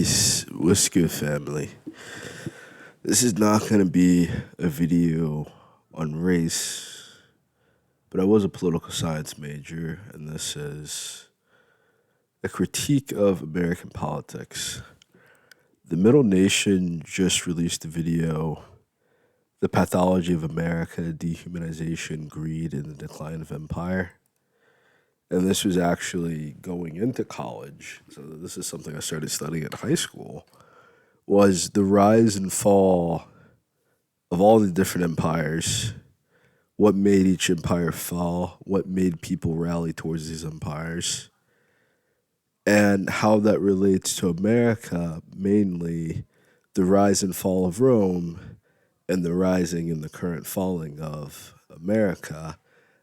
Peace. What's good, family? This is not going to be a video on race, but I was a political science major, and this is a critique of American politics. The Middle Nation just released a video, The Pathology of America, Dehumanization, Greed, and the Decline of Empire. And this was actually going into college, so this is something I started studying in high school, was the rise and fall of all the different empires, what made each empire fall, what made people rally towards these empires, and how that relates to America, mainly the rise and fall of Rome and the rising and the current falling of America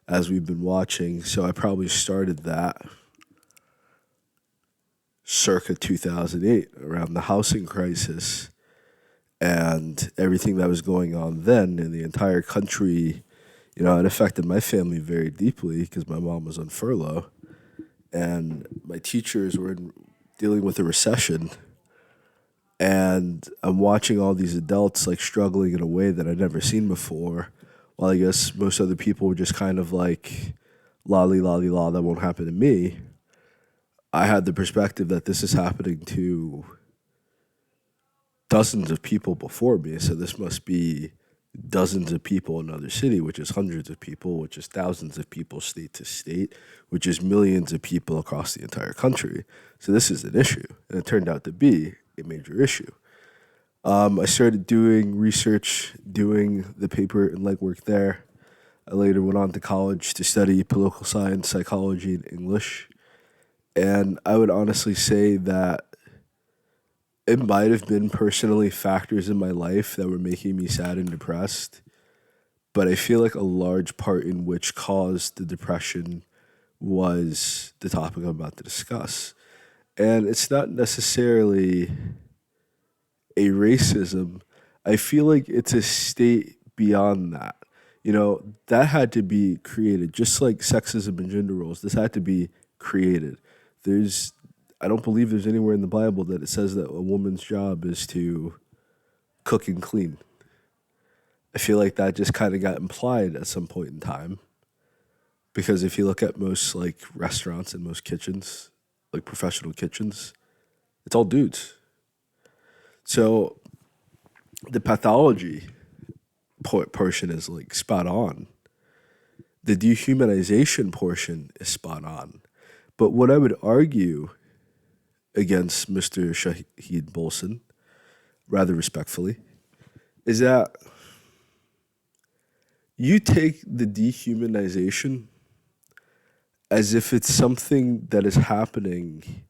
as we've been watching. So I probably started that circa 2008 around the housing crisis and everything that was going on then in the entire country. You know, it affected my family very deeply because my mom was on furlough and my teachers were dealing with a recession. And I'm watching all these adults like struggling in a way that I'd never seen before. While I guess most other people were just kind of like, lolly, lolly, law, that won't happen to me. I had the perspective that this is happening to dozens of people before me. So this must be dozens of people in another city, which is hundreds of people, which is thousands of people state to state, which is millions of people across the entire country. So this is an issue. And it turned out to be a major issue. I started doing research, doing the paper and legwork there. I later went on to college to study political science, psychology, and English. And I would honestly say that it might have been personally factors in my life that were making me sad and depressed. But I feel like a large part in which caused the depression was the topic I'm about to discuss. And it's not necessarily a racism. I feel like it's a state beyond that. You know, that had to be created, just like sexism and gender roles. This had to be created. I don't believe there's anywhere in the Bible that it says that a woman's job is to cook and clean. I feel like that just kind of got implied at some point in time. Because if you look at most like restaurants and most kitchens, like professional kitchens, it's all dudes. So the pathology portion is like spot on. The dehumanization portion is spot on. But what I would argue against Mr. Shahid Bolsen, rather respectfully, is that you take the dehumanization as if it's something that is happening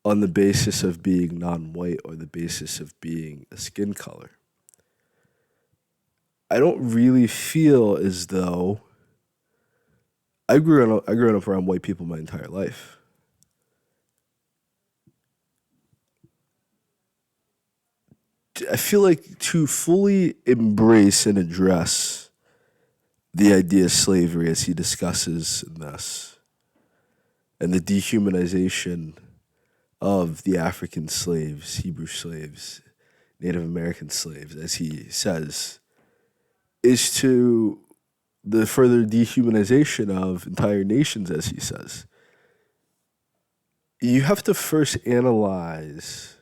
on the basis of being non-white or the basis of being a skin color. I don't really feel as though I grew up around white people my entire life. I feel like to fully embrace and address the idea of slavery as he discusses in this, and the dehumanization of the African slaves, Hebrew slaves, Native American slaves, as he says, is to the further dehumanization of entire nations, as he says. You have to first analyze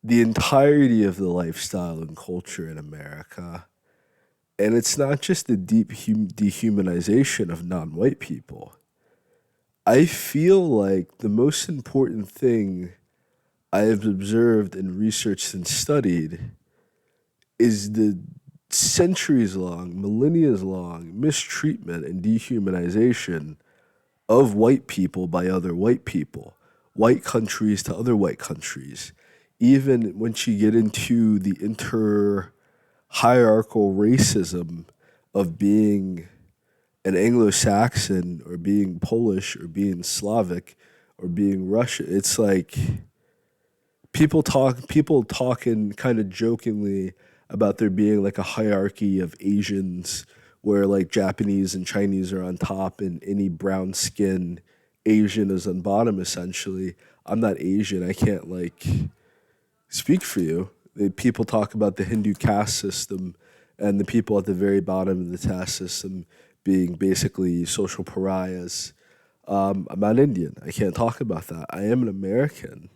the entirety of the lifestyle and culture in America. And it's not just the deep dehumanization of non-white people. I feel like the most important thing I have observed and researched and studied is the centuries-long, millennia-long mistreatment and dehumanization of white people by other white people, white countries to other white countries. Even once you get into the inter-hierarchical racism of being an Anglo-Saxon or being Polish or being Slavic or being Russian, it's like people talking kind of jokingly about there being like a hierarchy of Asians where like Japanese and Chinese are on top and any brown skin Asian is on bottom essentially. I'm not Asian. I can't like speak for you. People talk about the Hindu caste system and the people at the very bottom of the caste system being basically social pariahs. I'm not Indian. I can't talk about that. I am an American,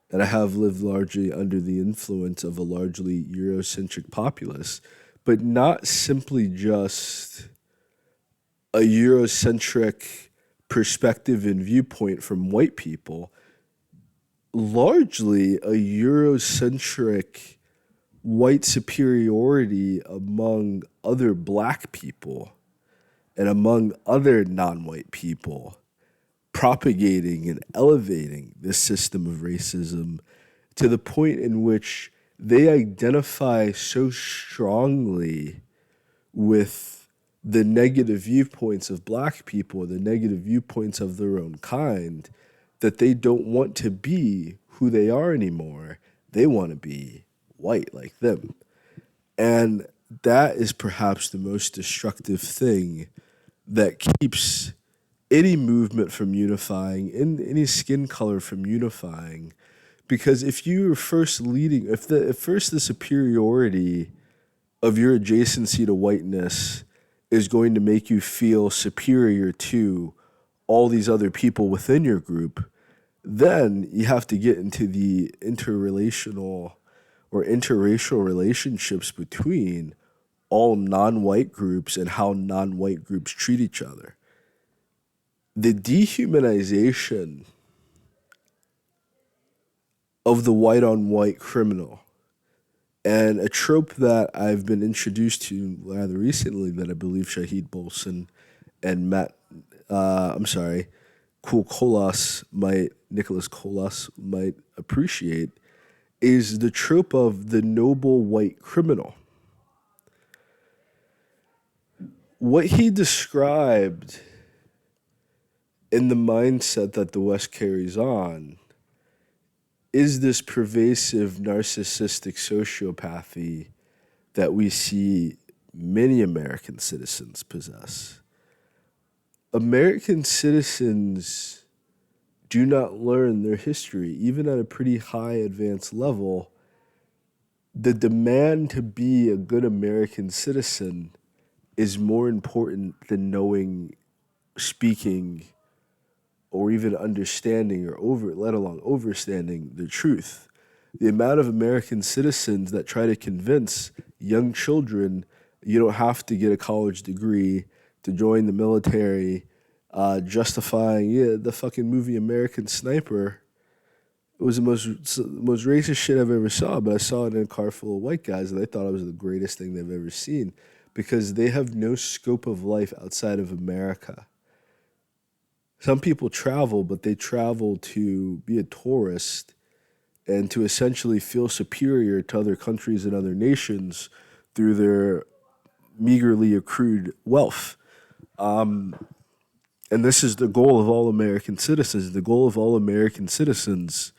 and I have lived largely under the influence of a largely Eurocentric populace, but not simply just a Eurocentric perspective and viewpoint from white people, largely a Eurocentric white superiority among other black people and among other non white people, propagating and elevating this system of racism to the point in which they identify so strongly with the negative viewpoints of black people, the negative viewpoints of their own kind, that they don't want to be who they are anymore. They want to be white like them. And that is perhaps the most destructive thing that keeps any movement from unifying, in any skin color from unifying. Because if you are first leading, if first the superiority of your adjacency to whiteness is going to make you feel superior to all these other people within your group, then you have to get into the interrelational or interracial relationships between all non-white groups and how non-white groups treat each other. The dehumanization of the white on white criminal, and a trope that I've been introduced to rather recently that I believe Shahid Bolsen and Nicholas Colas might appreciate, is the trope of the noble white criminal. What he described in the mindset that the West carries on is this pervasive narcissistic sociopathy that we see many American citizens possess. American citizens do not learn their history, even at a pretty high advanced level. The demand to be a good American citizen is more important than knowing, speaking, or even understanding or let alone overstanding the truth. The amount of American citizens that try to convince young children you don't have to get a college degree to join the military, justifying, yeah, the fucking movie American Sniper. It was the most racist shit I've ever saw, but I saw it in a car full of white guys, and they thought it was the greatest thing they've ever seen because they have no scope of life outside of America. Some people travel, but they travel to be a tourist and to essentially feel superior to other countries and other nations through their meagerly accrued wealth. And this is the goal of all American citizens. The goal of all American citizens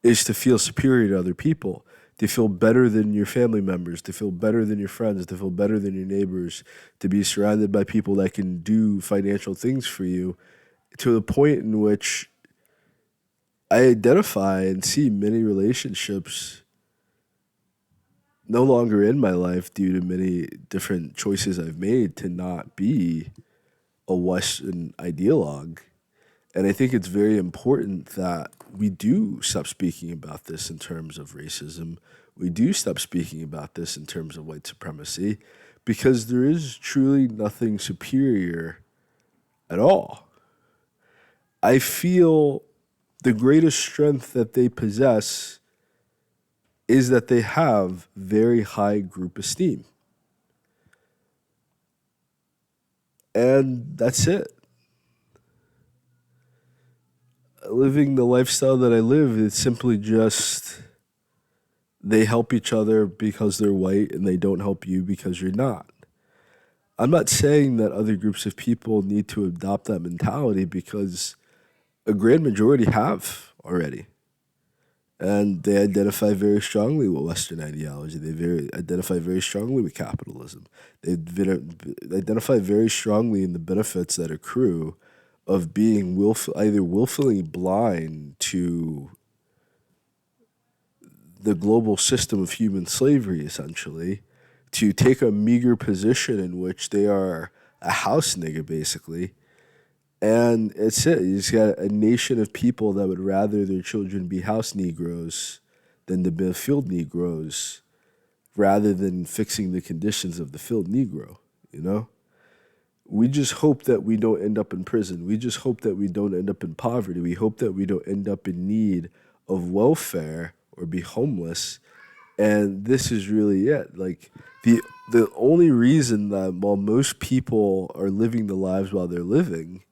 is to feel superior to other people, to feel better than your family members, to feel better than your friends, to feel better than your neighbors, to be surrounded by people that can do financial things for you, to the point in which I identify and see many relationships no longer in my life due to many different choices I've made to not be a Western ideologue. And I think it's very important that we do stop speaking about this in terms of racism. We do stop speaking about this in terms of white supremacy because there is truly nothing superior at all. I feel the greatest strength that they possess is that they have very high group esteem. And that's it. Living the lifestyle that I live is simply just they help each other because they're white and they don't help you because you're not. I'm not saying that other groups of people need to adopt that mentality because a grand majority have already. And they identify very strongly with Western ideology. Identify very strongly with capitalism. They identify very strongly in the benefits that accrue of being either willfully blind to the global system of human slavery, essentially, to take a meager position in which they are a house nigga, basically. And it's it. You just got a nation of people that would rather their children be house Negroes than to be field Negroes, rather than fixing the conditions of the field Negro, you know? We just hope that we don't end up in prison. We just hope that we don't end up in poverty. We hope that we don't end up in need of welfare or be homeless. And this is really it. Like the only reason that while most people are living the lives while they're living,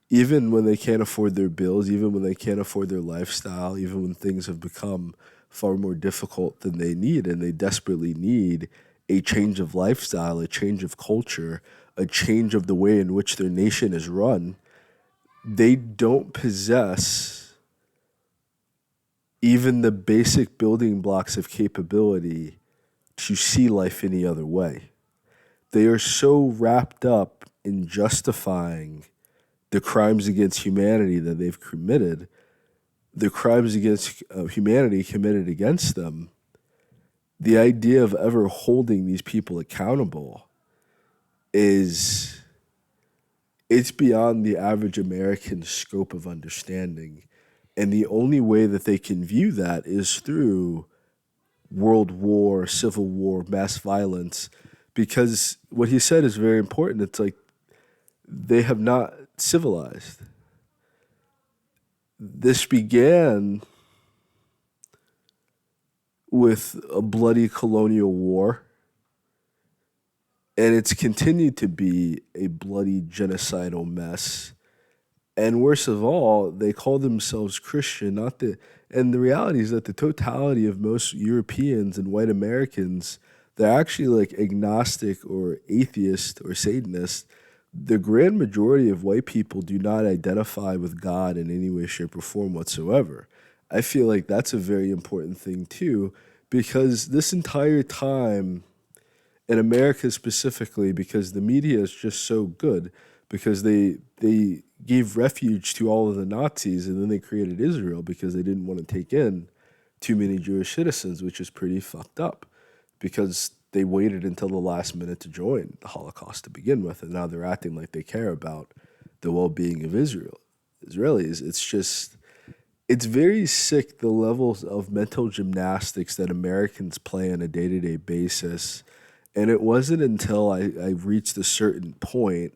even when they can't afford their bills, even when they can't afford their lifestyle, even when things have become far more difficult than they need, and they desperately need a change of lifestyle, a change of culture, a change of the way in which their nation is run, they don't possess even the basic building blocks of capability to see life any other way. They are so wrapped up in justifying the crimes against humanity that they've committed, the crimes against humanity committed against them, the idea of ever holding these people accountable is it's beyond the average American's scope of understanding. And the only way that they can view that is through world war, civil war, mass violence, because what he said is very important. It's like they have not civilized. This began with a bloody colonial war, and it's continued to be a bloody genocidal mess. And worst of all, they call themselves Christian, not the and the reality is that the totality of most Europeans and white Americans, they're actually like agnostic or atheist or Satanist. The grand majority of white people do not identify with God in any way, shape, or form whatsoever. I feel like that's a very important thing too, because this entire time in America specifically, because the media is just so good, because they gave refuge to all of the Nazis, and then they created Israel because they didn't want to take in too many Jewish citizens, which is pretty fucked up, because they waited until the last minute to join the Holocaust to begin with, and now they're acting like they care about the well-being of Israelis. It's very sick, the levels of mental gymnastics that Americans play on a day-to-day basis. And it wasn't until I reached a certain point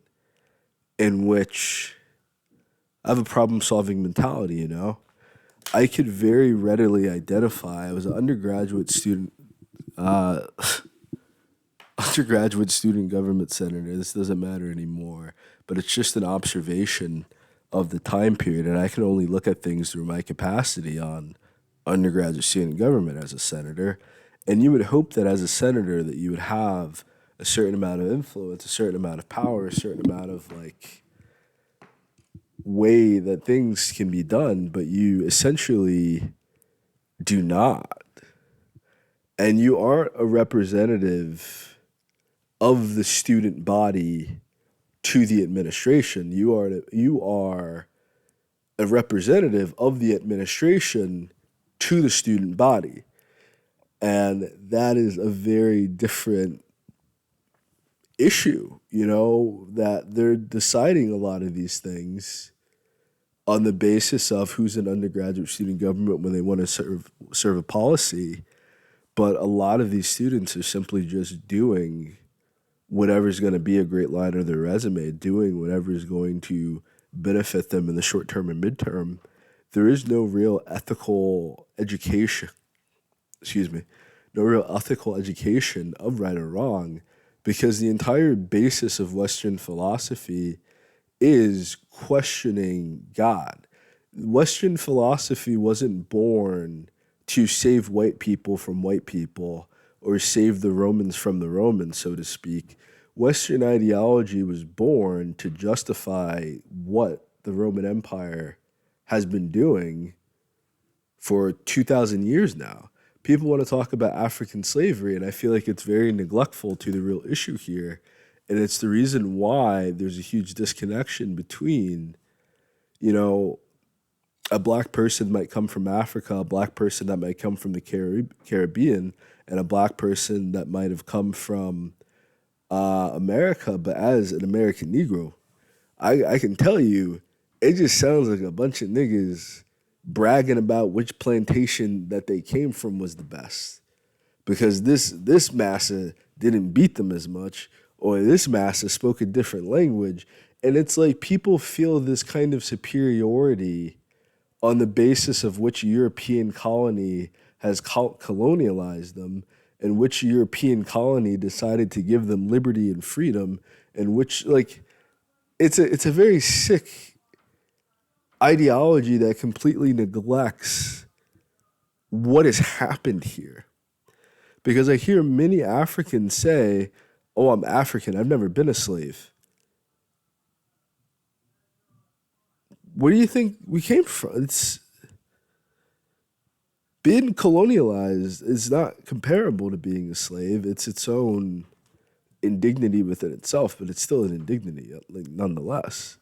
in which I have a problem solving mentality, you know? I could very readily identify. I was an uh, undergraduate student government senator. This doesn't matter anymore, but it's just an observation of the time period. And I can only look at things through my capacity on undergraduate student government as a senator. And you would hope that as a senator that you would have a certain amount of influence, a certain amount of power, a certain amount of like way that things can be done, but you essentially do not. And you aren't a representative of the student body to the administration. You are a representative of the administration to the student body. And that is a very different issue, you know, that they're deciding a lot of these things on the basis of who's an undergraduate student government when they want to serve a policy. But a lot of these students are simply just doing whatever's going to be a great line of their resume, doing whatever is going to benefit them in the short term and midterm. There is no real ethical education, excuse me, no real ethical education of right or wrong, because the entire basis of Western philosophy is questioning God. Western philosophy wasn't born to save white people from white people or save the Romans from the Romans, so to speak. Western ideology was born to justify what the Roman Empire has been doing for 2,000 years now. People want to talk about African slavery, and I feel like it's very neglectful to the real issue here. And it's the reason why there's a huge disconnection between You know, a black person might come from Africa, a black person that might come from the Caribbean, and a black person that might have come from America, but as an American Negro, I can tell you, it just sounds like a bunch of niggas bragging about which plantation that they came from was the best. Because this massa didn't beat them as much, or this massa spoke a different language. And it's like people feel this kind of superiority on the basis of which European colony has colonialized them, and which European colony decided to give them liberty and freedom, and which like it's a very sick ideology that completely neglects what has happened here. Because I hear many Africans say, "Oh, I'm African. I've never been a slave." Where do you think we came from? It's being colonialized is not comparable to being a slave. It's its own indignity within itself, but it's still an indignity, like, nonetheless.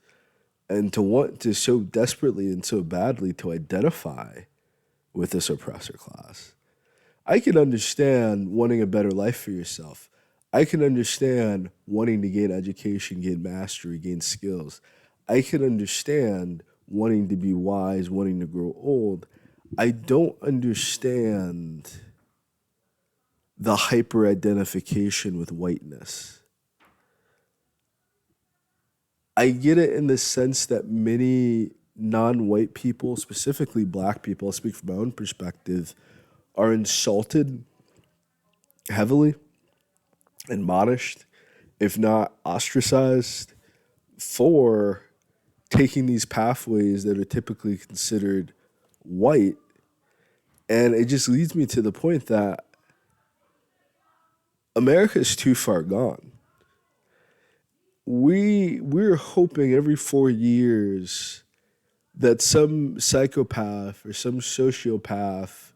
And to want to so desperately and so badly to identify with this oppressor class, I can understand wanting a better life for yourself. I can understand wanting to gain education, gain mastery, gain skills. I can understand wanting to be wise, wanting to grow old. I don't understand the hyper identification with whiteness. I get it in the sense that many non white people, specifically black people, I'll speak from my own perspective, are insulted heavily, admonished, if not ostracized, for taking these pathways that are typically considered white. And it just leads me to the point that America is too far gone. We're hoping every 4 years that some psychopath or some sociopath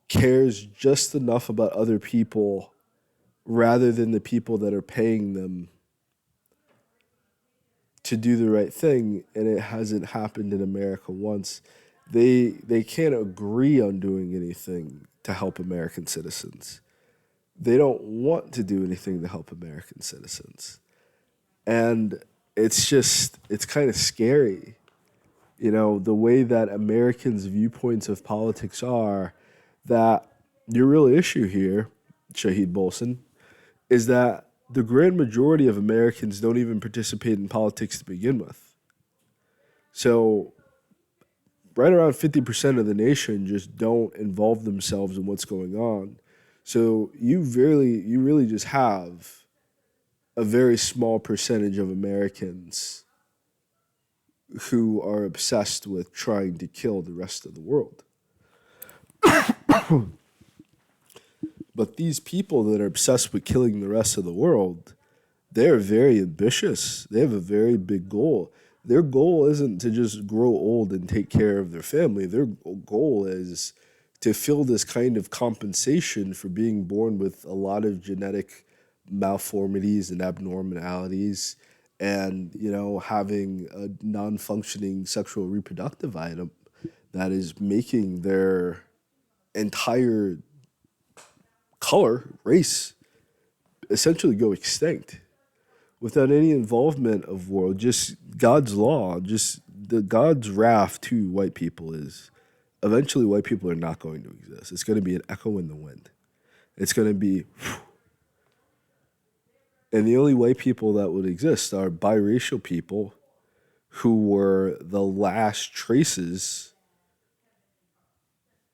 cares just enough about other people rather than the people that are paying them to do the right thing, and it hasn't happened in America once. They can't agree on doing anything to help American citizens. They don't want to do anything to help American citizens. And it's kind of scary, the way that Americans' viewpoints of politics are, that your real issue here, Shahid Bolsen, is that the grand majority of Americans don't even participate in politics to begin with. So, right around 50% of the nation just don't involve themselves in what's going on. So, you really just have a very small percentage of Americans who are obsessed with trying to kill the rest of the world. But these people that are obsessed with killing the rest of the world, they're very ambitious. They have a very big goal. Their goal isn't to just grow old and take care of their family. Their goal is to feel this kind of compensation for being born with a lot of genetic malformities and abnormalities, and having a non-functioning sexual reproductive item that is making their entire color, race, essentially go extinct without any involvement of world, just God's law, just the God's wrath to white people is eventually white people are not going to exist. It's going to be an echo in the wind. It's going to be, and the only white people that would exist are biracial people who were the last traces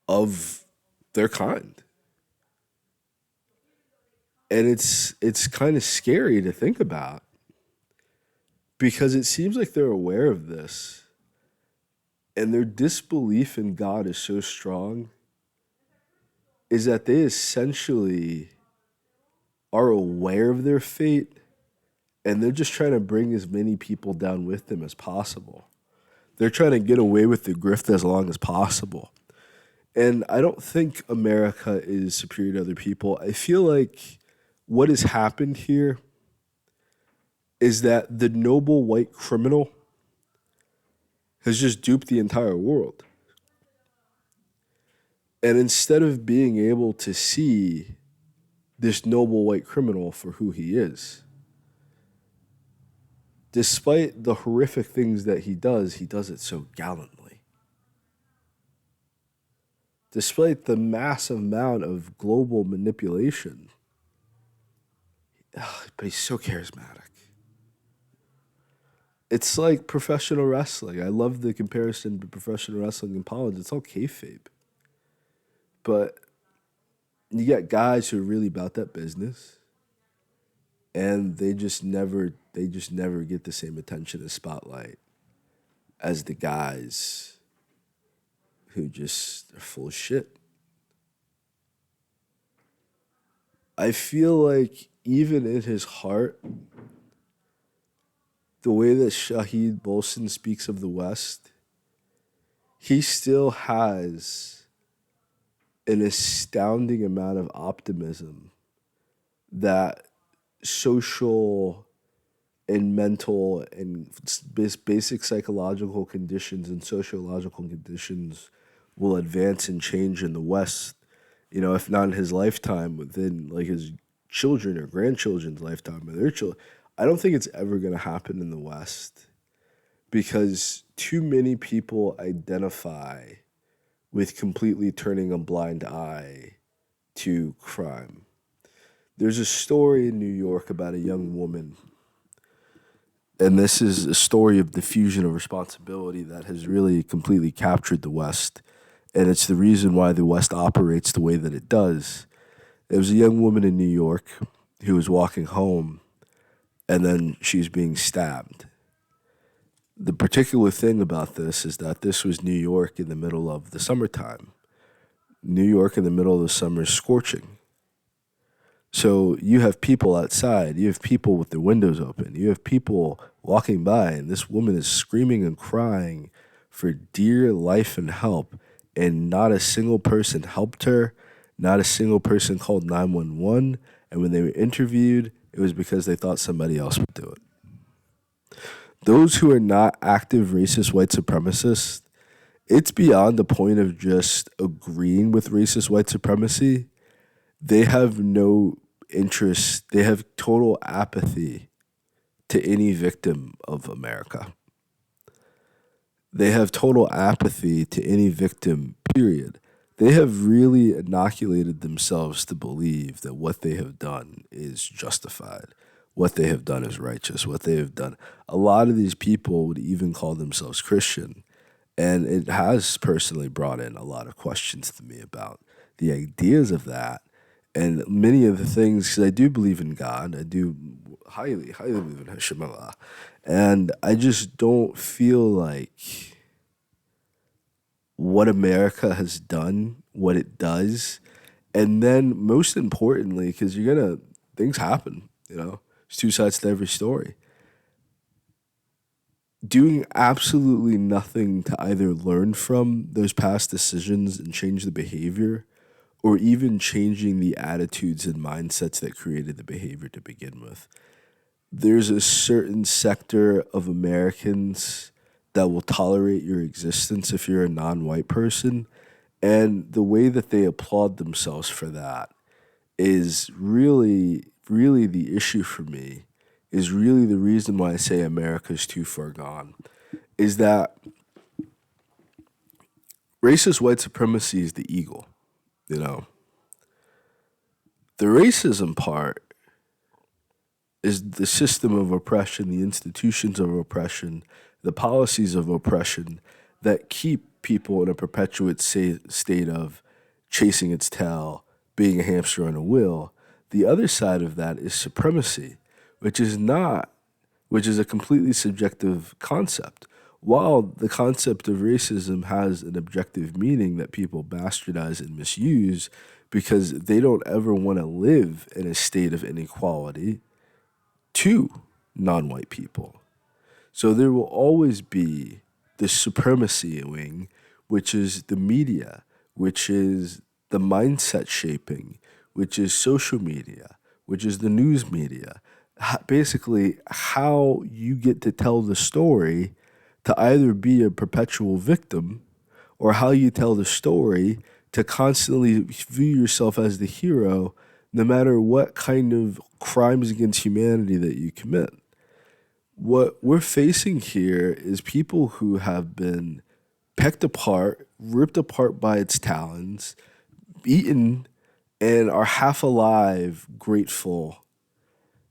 of their kind. And it's kind of scary to think about because it seems like they're aware of this and their disbelief in God is so strong is that they essentially are aware of their fate and they're just trying to bring as many people down with them as possible. They're trying to get away with the grift as long as possible. And I don't think America is superior to other people. I feel like what has happened here is that the noble white criminal has just duped the entire world. And instead of being able to see this noble white criminal for who he is, despite the horrific things that he does it so gallantly. Despite the massive amount of global manipulation, but he's so charismatic. It's like professional wrestling. I love the comparison to professional wrestling and politics. It's all kayfabe. But you get guys who are really about that business, and they just never get the same attention and spotlight as the guys who just are full of shit. I feel like even in his heart, the way that Shahid Bolsen speaks of the West, he still has an astounding amount of optimism that social and mental and basic psychological conditions and sociological conditions will advance and change in the West, if not in his lifetime, within like his children or grandchildren's lifetime or their children. I don't think it's ever going to happen in the West because too many people identify with completely turning a blind eye to crime. There's a story in New York about a young woman, and this is a story of diffusion of responsibility that has really completely captured the West. And it's the reason why the West operates the way that it does. There was a young woman in New York who was walking home, and then she's being stabbed. The particular thing about this is that this was New York in the middle of the summertime. New York in the middle of the summer is scorching. So you have people outside, you have people with their windows open, you have people walking by, and this woman is screaming and crying for dear life and help, and not a single person helped her, not a single person called 911, and when they were interviewed, it was because they thought somebody else would do it. Those who are not active racist white supremacists, it's beyond the point of just agreeing with racist white supremacy. They have no interest, they have total apathy to any victim of America. They have total apathy to any victim, period. They have really inoculated themselves to believe that what they have done is justified, what they have done is righteous, what they have done. A lot of these people would even call themselves Christian. And it has personally brought in a lot of questions to me about the ideas of that and many of the things, because I do believe in God. I do highly, highly believe in Hashem Allah. And I just don't feel like what America has done, what it does, and then most importantly, because things happen, there's two sides to every story. Doing absolutely nothing to either learn from those past decisions and change the behavior, or even changing the attitudes and mindsets that created the behavior to begin with. There's a certain sector of Americans that will tolerate your existence if you're a non-white person, and the way that they applaud themselves for that is really, really the issue for me, is really the reason why I say America's too far gone, is that racist white supremacy is the eagle, you know. The racism part is the system of oppression, the institutions of oppression, the policies of oppression that keep people in a perpetuate state of chasing its tail, being a hamster on a wheel. The other side of that is supremacy, which is not, which is a completely subjective concept. While the concept of racism has an objective meaning that people bastardize and misuse because they don't ever want to live in a state of inequality to non white people. So there will always be the supremacy wing, which is the media, which is the mindset shaping, which is social media, which is the news media. Basically, how you get to tell the story to either be a perpetual victim or how you tell the story to constantly view yourself as the hero no matter what kind of crimes against humanity that you commit. What we're facing here is people who have been pecked apart, ripped apart by its talons, eaten, and are half alive, grateful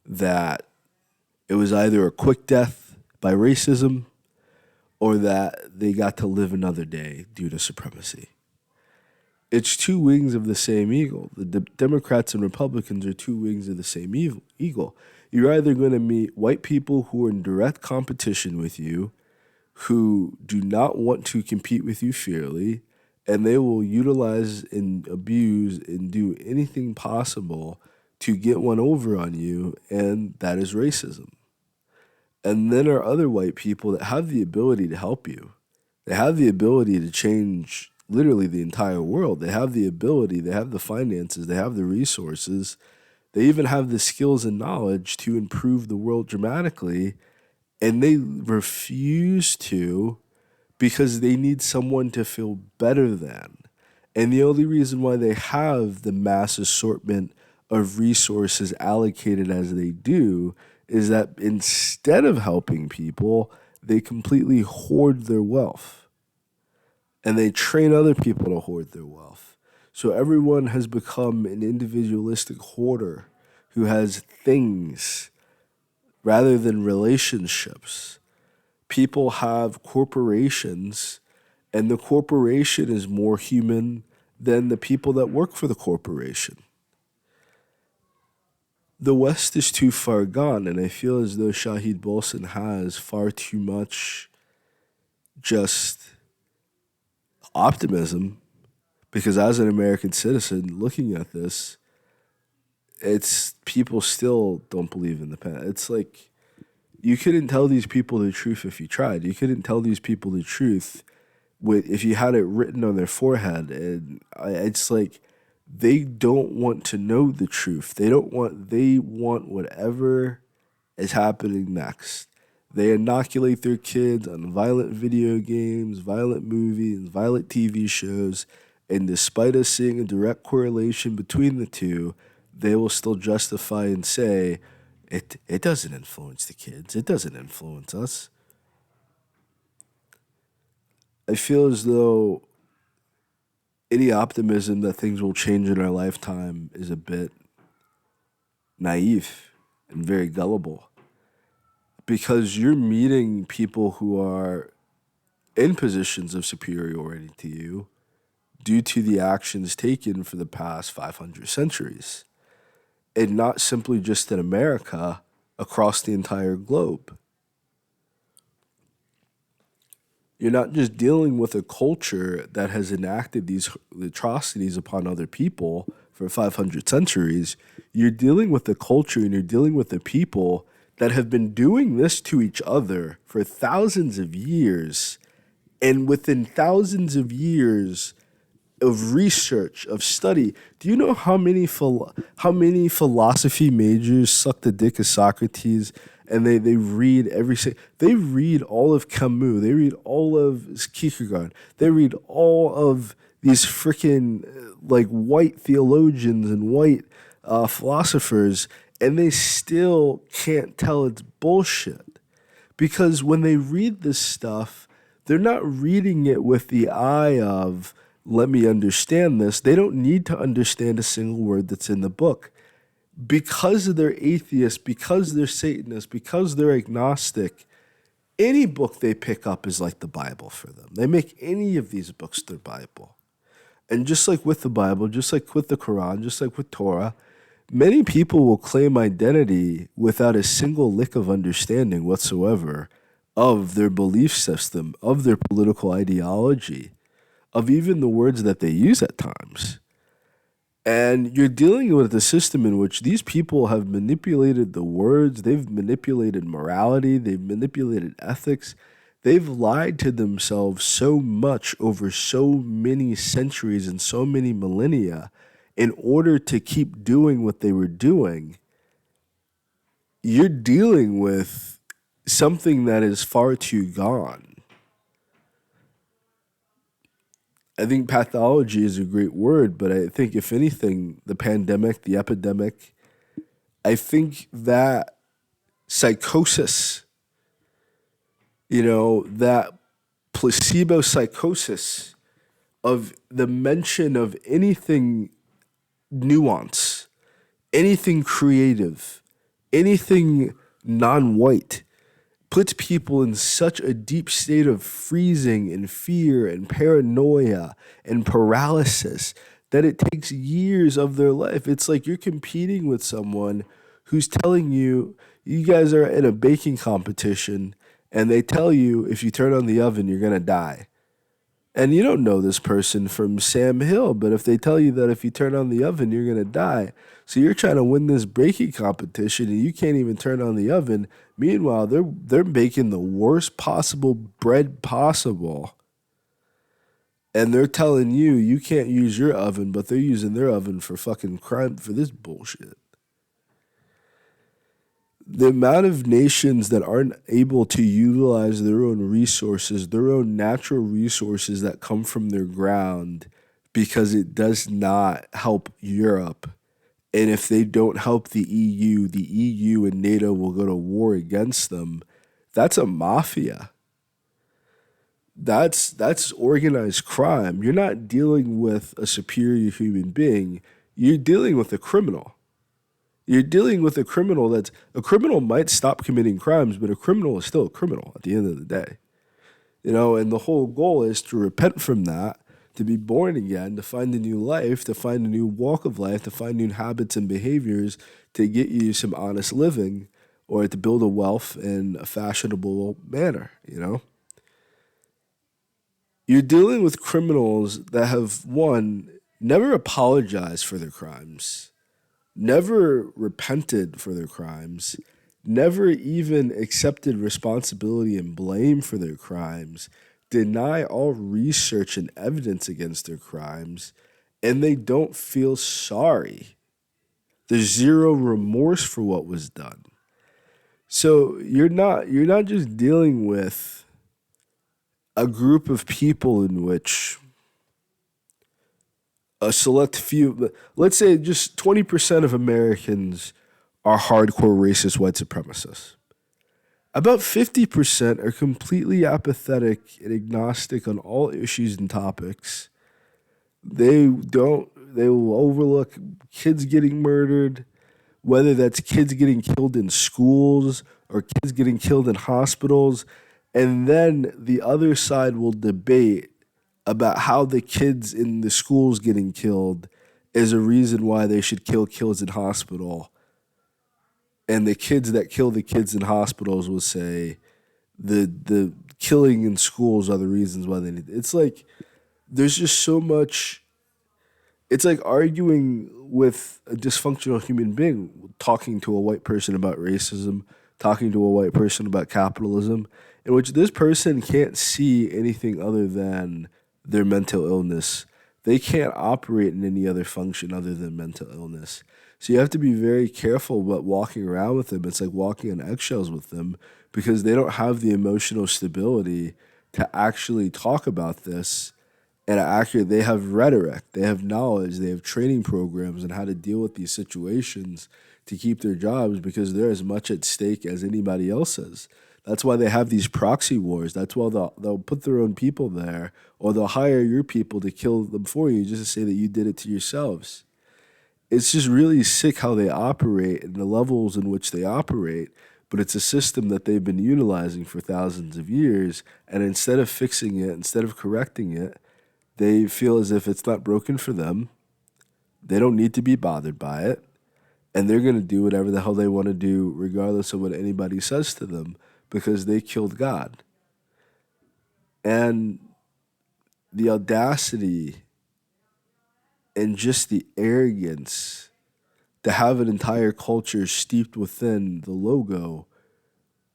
that it was either a quick death by racism or that they got to live another day due to supremacy. It's two wings of the same eagle. The Democrats and Republicans are two wings of the same eagle. You're either going to meet white people who are in direct competition with you, who do not want to compete with you fairly, and they will utilize and abuse and do anything possible to get one over on you, and that is racism. And then there are other white people that have the ability to help you. They have the ability to change literally the entire world. They have the ability, they have the finances, they have the resources, they even have the skills and knowledge to improve the world dramatically, and they refuse to because they need someone to feel better than. And the only reason why they have the mass assortment of resources allocated as they do is that instead of helping people, they completely hoard their wealth and they train other people to hoard their wealth. So everyone has become an individualistic hoarder who has things rather than relationships. People have corporations, and the corporation is more human than the people that work for the corporation. The West is too far gone, and I feel as though Shahid Bolsen has far too much just optimism. Because as an American citizen looking at this, it's people still don't believe in the past. It's like you couldn't tell these people the truth if you tried. You couldn't tell these people the truth if you had it written on their forehead. And it's like they don't want to know the truth. They want whatever is happening next. They inoculate their kids on violent video games, violent movies, violent TV shows, and despite us seeing a direct correlation between the two, they will still justify and say, it doesn't influence the kids. It doesn't influence us. I feel as though any optimism that things will change in our lifetime is a bit naive and very gullible because you're meeting people who are in positions of superiority to you due to the actions taken for the past 500 centuries, and not simply just in America, across the entire globe. You're not just dealing with a culture that has enacted these atrocities upon other people for 500 centuries. You're dealing with a culture and you're dealing with the people that have been doing this to each other for thousands of years. And within thousands of years of research, of study, do you know how many philosophy majors suck the dick of Socrates and they read they read all of Camus, they read all of Kierkegaard, they read all of these freaking like white theologians and white philosophers, and they still can't tell it's bullshit. Because when they read this stuff, they're not reading it with the eye of, let me understand this. They don't need to understand a single word that's in the book. Because they're atheists, because they're Satanists, because they're agnostic, any book they pick up is like the Bible for them. They make any of these books their Bible. And just like with the Bible, just like with the Quran, just like with Torah, many people will claim identity without a single lick of understanding whatsoever of their belief system, of their political ideology, of even the words that they use at times. And you're dealing with a system in which these people have manipulated the words, they've manipulated morality, they've manipulated ethics, they've lied to themselves so much over so many centuries and so many millennia in order to keep doing what they were doing. You're dealing with something that is far too gone. I think pathology is a great word, but I think if anything, the pandemic, the epidemic, I think that psychosis, that placebo psychosis of the mention of anything nuance, anything creative, anything non-white puts people in such a deep state of freezing and fear and paranoia and paralysis that it takes years of their life. It's like you're competing with someone who's telling you, you guys are in a baking competition, and they tell you if you turn on the oven, you're going to die. And you don't know this person from Sam Hill, but if they tell you that if you turn on the oven, you're going to die. So you're trying to win this baking competition and you can't even turn on the oven. Meanwhile, they're baking the worst possible bread possible. And they're telling you you can't use your oven, but they're using their oven for fucking crime for this bullshit. The amount of nations that aren't able to utilize their own resources, their own natural resources that come from their ground, because it does not help Europe. And if they don't help the EU and NATO will go to war against them. That's a mafia. That's organized crime. You're not dealing with a superior human being. You're dealing with a criminal. You're dealing with a criminal that's a criminal might stop committing crimes, but a criminal is still a criminal at the end of the day. And the whole goal is to repent from that, to be born again, to find a new life, to find a new walk of life, to find new habits and behaviors to get you some honest living or to build a wealth in a fashionable manner. You're dealing with criminals that have, one, never apologized for their crimes, never repented for their crimes, never even accepted responsibility and blame for their crimes, deny all research and evidence against their crimes, and they don't feel sorry. There's zero remorse for what was done. So you're not just dealing with a group of people in which a select few, let's say just 20% of Americans are hardcore racist white supremacists. About 50% are completely apathetic and agnostic on all issues and topics. They will overlook kids getting murdered, whether that's kids getting killed in schools or kids getting killed in hospitals. And then the other side will debate about how the kids in the schools getting killed is a reason why they should kill kids in hospital. And the kids that kill the kids in hospitals will say the killing in schools are the reasons why they need. It's like there's just so much. It's like arguing with a dysfunctional human being, talking to a white person about racism, talking to a white person about capitalism, in which this person can't see anything other than their mental illness. They can't operate in any other function other than mental illness. So you have to be very careful about walking around with them. It's like walking on eggshells with them because they don't have the emotional stability to actually talk about this and actually they have rhetoric, they have knowledge, they have training programs on how to deal with these situations to keep their jobs because they're as much at stake as anybody else is. That's why they have these proxy wars. That's why they'll put their own people there or they'll hire your people to kill them for you just to say that you did it to yourselves. It's just really sick how they operate and the levels in which they operate, but it's a system that they've been utilizing for thousands of years. And instead of fixing it, instead of correcting it, they feel as if it's not broken for them. They don't need to be bothered by it. And they're going to do whatever the hell they want to do, regardless of what anybody says to them, because they killed God. And the audacity and just the arrogance to have an entire culture steeped within the logo,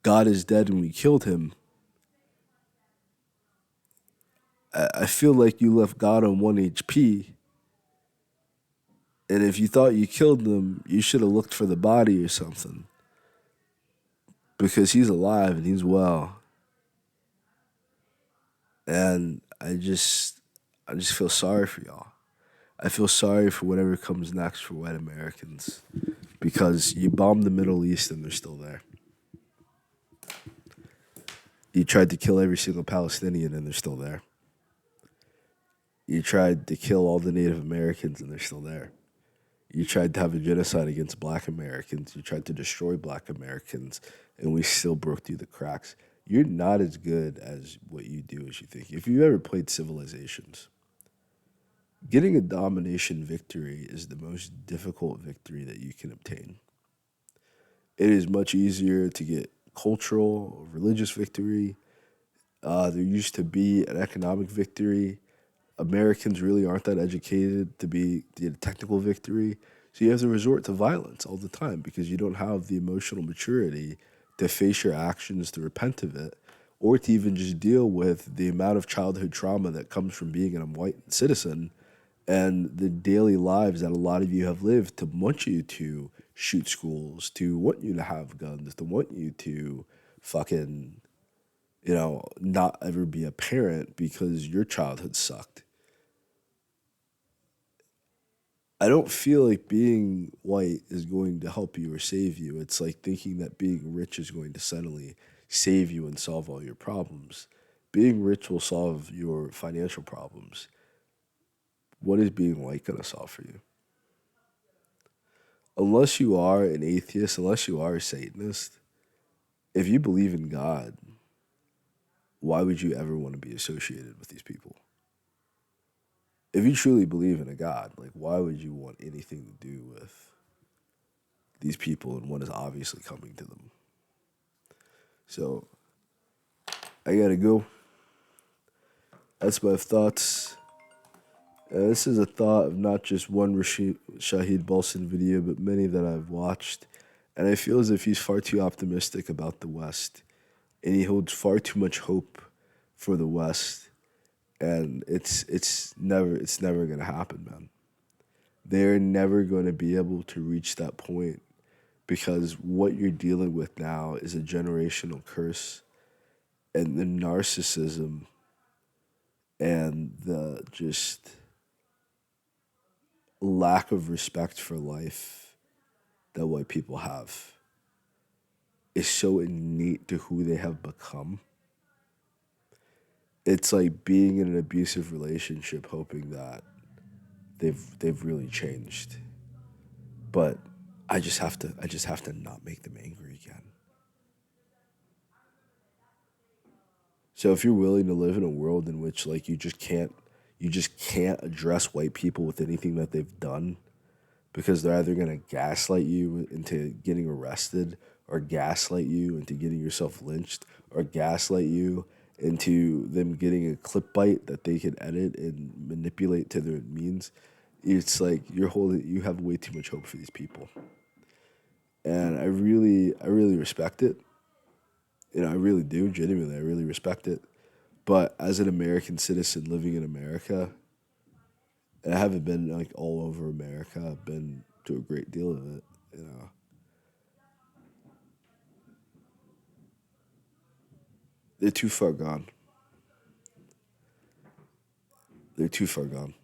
God is dead and we killed him. I feel like you left God on 1 HP. And if you thought you killed him, you should have looked for the body or something. Because he's alive and he's well. And I just feel sorry for y'all. I feel sorry for whatever comes next for white Americans because you bombed the Middle East and they're still there. You tried to kill every single Palestinian and they're still there. You tried to kill all the Native Americans and they're still there. You tried to have a genocide against black Americans. You tried to destroy black Americans and we still broke through the cracks. You're not as good as what you do as you think. If you ever played Civilizations, getting a domination victory is the most difficult victory that you can obtain. It is much easier to get cultural or religious victory. There used to be an economic victory. Americans really aren't that educated to be the technical victory. So you have to resort to violence all the time because you don't have the emotional maturity to face your actions, to repent of it, or to even just deal with the amount of childhood trauma that comes from being a white citizen and the daily lives that a lot of you have lived to want you to shoot schools, to want you to have guns, to want you to fucking, not ever be a parent because your childhood sucked. I don't feel like being white is going to help you or save you. It's like thinking that being rich is going to suddenly save you and solve all your problems. Being rich will solve your financial problems. What is being white going to solve for you? Unless you are an atheist, unless you are a Satanist, if you believe in God, why would you ever want to be associated with these people? If you truly believe in a God, like why would you want anything to do with these people and what is obviously coming to them? So I gotta go. That's my thoughts. This is a thought of not just one Shahid Bolsen video, but many that I've watched. And I feel as if he's far too optimistic about the West. And he holds far too much hope for the West. And it's never gonna happen, man. They're never gonna be able to reach that point because what you're dealing with now is a generational curse and the narcissism and the just lack of respect for life that white people have is so innate to who they have become. It's like being in an abusive relationship hoping that they've really changed. But I just have to not make them angry again. So if you're willing to live in a world in which like you just can't address white people with anything that they've done because they're either gonna gaslight you into getting arrested or gaslight you into getting yourself lynched or gaslight you into them getting a clip bite that they can edit and manipulate to their means. It's like you have way too much hope for these people. And I really respect it. I really do, genuinely, I really respect it. But as an American citizen living in America, and I haven't been like all over America. I've been to a great deal of it. You know, they're too far gone. They're too far gone.